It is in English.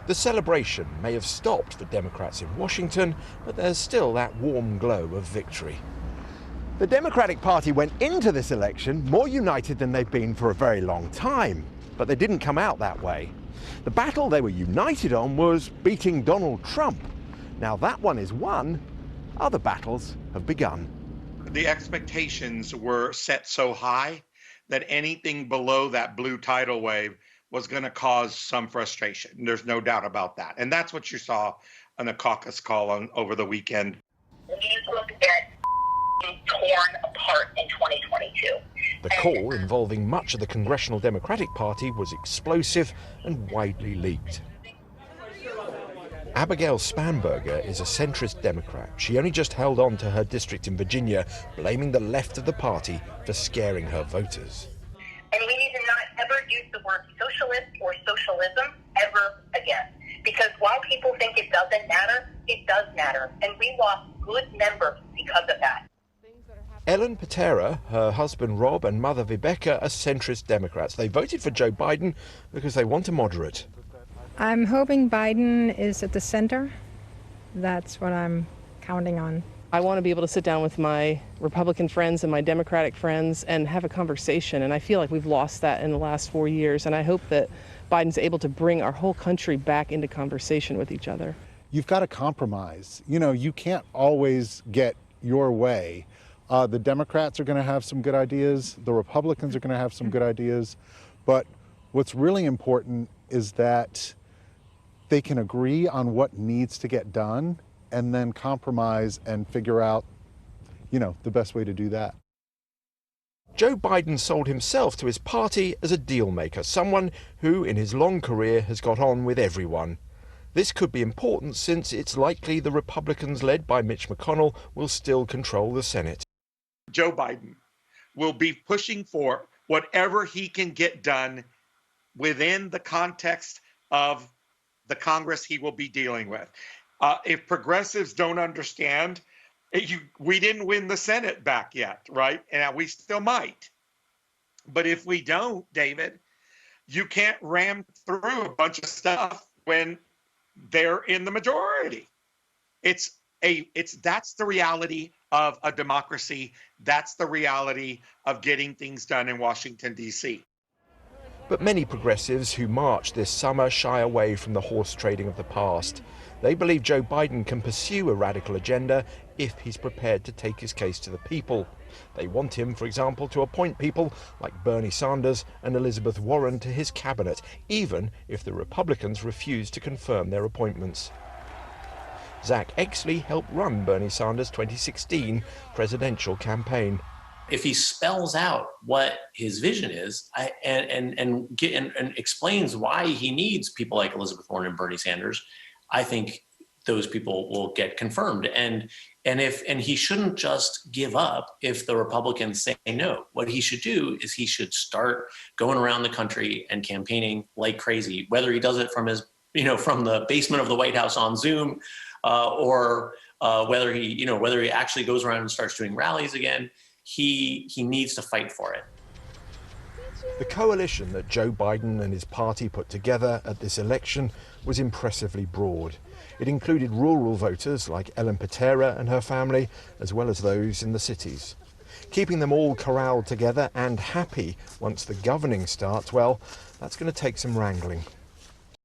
The celebration may have stopped for Democrats in Washington, but there's still that warm glow of victory. The Democratic Party went into this election more united than they've been for a very long time, but they didn't come out that way. The battle they were united on was beating Donald Trump. Now that one is won, other battles have begun. The expectations were set so high that anything below that blue tidal wave was going to cause some frustration. There's no doubt about that. And that's what you saw on the caucus call over the weekend. We look at being torn apart in 2022. The call, involving much of the Congressional Democratic Party, was explosive and widely leaked. Abigail Spanberger is a centrist Democrat. She only just held on to her district in Virginia, blaming the left of the party for scaring her voters. And we need to not ever use the word socialist or socialism ever again. Because while people think it doesn't matter, it does matter. And we lost good members because of that. Ellen Patera, her husband Rob and mother Vibeke are centrist Democrats. They voted for Joe Biden because they want a moderate. I'm hoping Biden is at the center. That's what I'm counting on. I want to be able to sit down with my Republican friends and my Democratic friends and have a conversation, and I feel like we've lost that in the last 4 years, and I hope that Biden's able to bring our whole country back into conversation with each other. You've got to compromise. You know, you can't always get your way. The Democrats are going to have some good ideas. The Republicans are going to have some good ideas. But what's really important is that they can agree on what needs to get done and then compromise and figure out, you know, the best way to do that. Joe Biden sold himself to his party as a deal maker, someone who in his long career has got on with everyone. This could be important since it's likely the Republicans led by Mitch McConnell will still control the Senate. Joe Biden will be pushing for whatever he can get done within the context of the Congress he will be dealing with. If progressives don't understand, we didn't win the Senate back yet, right? And we still might. But if we don't, David, you can't ram through a bunch of stuff when they're in the majority. That's the reality of a democracy. That's the reality of getting things done in Washington, D.C. But many progressives who marched this summer shy away from the horse trading of the past. They believe Joe Biden can pursue a radical agenda if he's prepared to take his case to the people. They want him, for example, to appoint people like Bernie Sanders and Elizabeth Warren to his cabinet, even if the Republicans refuse to confirm their appointments. Zach Exley helped run Bernie Sanders' 2016 presidential campaign. If he spells out what his vision is and explains why he needs people like Elizabeth Warren and Bernie Sanders, I think those people will get confirmed. And he shouldn't just give up if the Republicans say no. What he should do is he should start going around the country and campaigning like crazy, whether he does it from his, from the basement of the White House on Zoom, or whether he actually goes around and starts doing rallies again. He needs to fight for it. The coalition that Joe Biden and his party put together at this election was impressively broad. It included rural voters like Ellen Patera and her family, as well as those in the cities. Keeping them all corralled together and happy once the governing starts, well, that's going to take some wrangling.